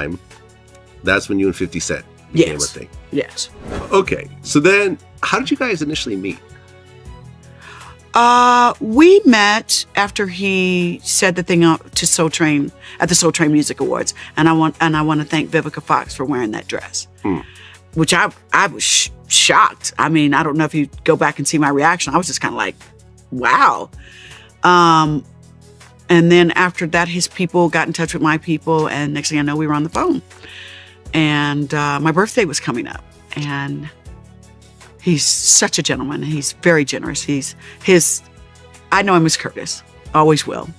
time, that's when you and 50 Cent became a thing. Yes. Okay, so then how did you guys initially meet? We met after he said the thing to Soul Train at the Soul Train Music Awards, and I want to thank Vivica Fox for wearing that dress, which I was shocked. I mean, I don't know if you go back and see my reaction. I was just kind of like, wow. And then after that, his people got in touch with my people, and next thing I know, we were on the phone. And my birthday was coming up, and he's such a gentleman. He's very generous. I know him as Curtis, always will.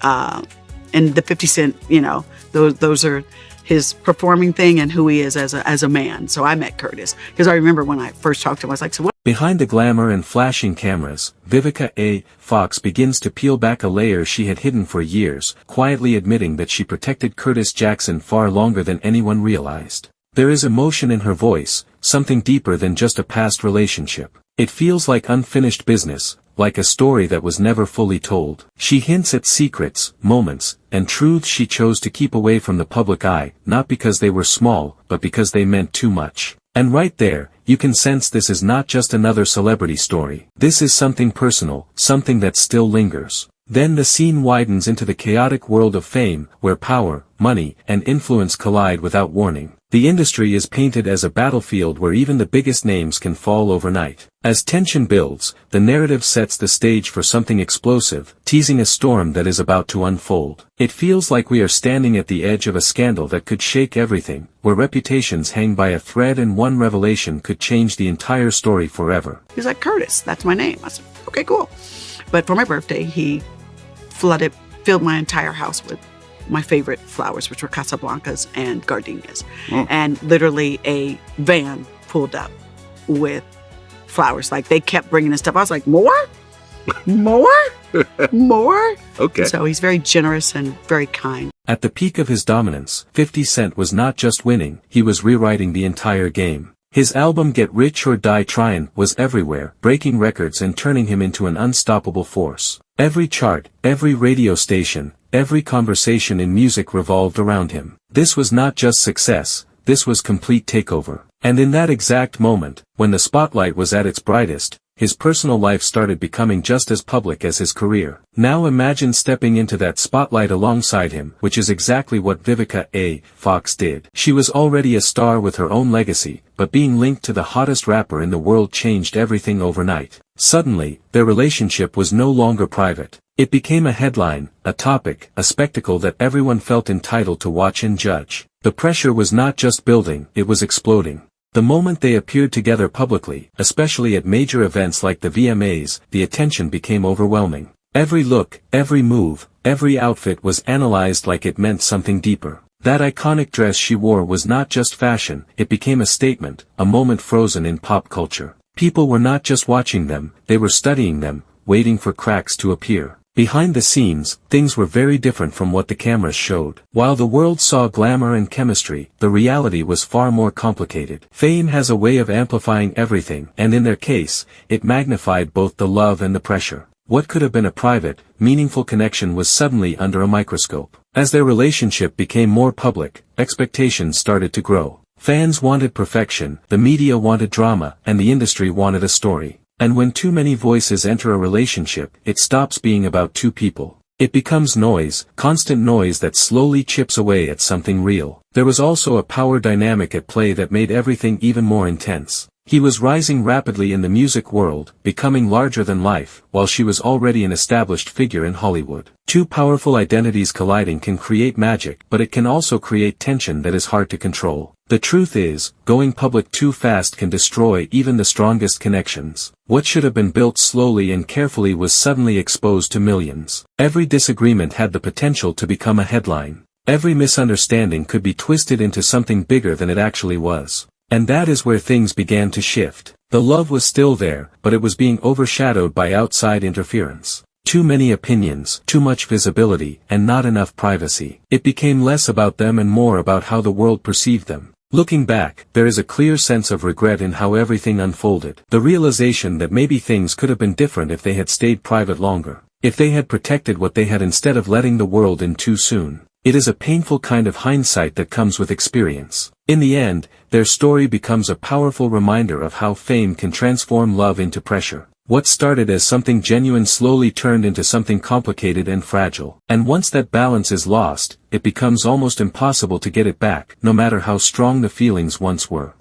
And the 50 Cent, those are his performing thing and who he is as a man. So I met Curtis because I remember when I first talked to him, I was like, so what? Behind the glamour and flashing cameras, Vivica A. Fox begins to peel back a layer she had hidden for years, quietly admitting that she protected Curtis Jackson far longer than anyone realized. There is emotion in her voice, something deeper than just a past relationship. It feels like unfinished business, like a story that was never fully told. She hints at secrets, moments, and truths she chose to keep away from the public eye, not because they were small, but because they meant too much. And right there, you can sense this is not just another celebrity story. This is something personal, something that still lingers. Then the scene widens into the chaotic world of fame, where power, money, and influence collide without warning. The industry is painted as a battlefield where even the biggest names can fall overnight. As tension builds, the narrative sets the stage for something explosive, teasing a storm that is about to unfold. It feels like we are standing at the edge of a scandal that could shake everything, where reputations hang by a thread and one revelation could change the entire story forever. He's like, Curtis, that's my name. I said, okay, cool. But for my birthday, he filled my entire house with my favorite flowers, which were Casablancas and gardenias. And literally a van pulled up with flowers. Like, they kept bringing us stuff. I was like, more? More? Okay. So he's very generous and very kind. At the peak of his dominance, 50 Cent was not just winning, he was rewriting the entire game. His album Get Rich or Die Tryin' was everywhere, breaking records and turning him into an unstoppable force. Every chart, every radio station, every conversation in music revolved around him. This was not just success, this was complete takeover. And in that exact moment, when the spotlight was at its brightest, his personal life started becoming just as public as his career. Now imagine stepping into that spotlight alongside him, which is exactly what Vivica A. Fox did. She was already a star with her own legacy, but being linked to the hottest rapper in the world changed everything overnight. Suddenly, their relationship was no longer private. It became a headline, a topic, a spectacle that everyone felt entitled to watch and judge. The pressure was not just building, it was exploding. The moment they appeared together publicly, especially at major events like the VMAs, the attention became overwhelming. Every look, every move, every outfit was analyzed like it meant something deeper. That iconic dress she wore was not just fashion, it became a statement, a moment frozen in pop culture. People were not just watching them, they were studying them, waiting for cracks to appear. Behind the scenes, things were very different from what the cameras showed. While the world saw glamour and chemistry, the reality was far more complicated. Fame has a way of amplifying everything, and in their case, it magnified both the love and the pressure. What could have been a private, meaningful connection was suddenly under a microscope. As their relationship became more public, expectations started to grow. Fans wanted perfection, the media wanted drama, and the industry wanted a story. And when too many voices enter a relationship, it stops being about two people. It becomes noise, constant noise that slowly chips away at something real. There was also a power dynamic at play that made everything even more intense. He was rising rapidly in the music world, becoming larger than life, while she was already an established figure in Hollywood. Two powerful identities colliding can create magic, but it can also create tension that is hard to control. The truth is, going public too fast can destroy even the strongest connections. What should have been built slowly and carefully was suddenly exposed to millions. Every disagreement had the potential to become a headline. Every misunderstanding could be twisted into something bigger than it actually was. And that is where things began to shift. The love was still there, but it was being overshadowed by outside interference. Too many opinions, too much visibility, and not enough privacy. It became less about them and more about how the world perceived them. Looking back, there is a clear sense of regret in how everything unfolded. The realization that maybe things could have been different if they had stayed private longer. If they had protected what they had instead of letting the world in too soon. It is a painful kind of hindsight that comes with experience. In the end, their story becomes a powerful reminder of how fame can transform love into pressure. What started as something genuine slowly turned into something complicated and fragile. And once that balance is lost, it becomes almost impossible to get it back, no matter how strong the feelings once were.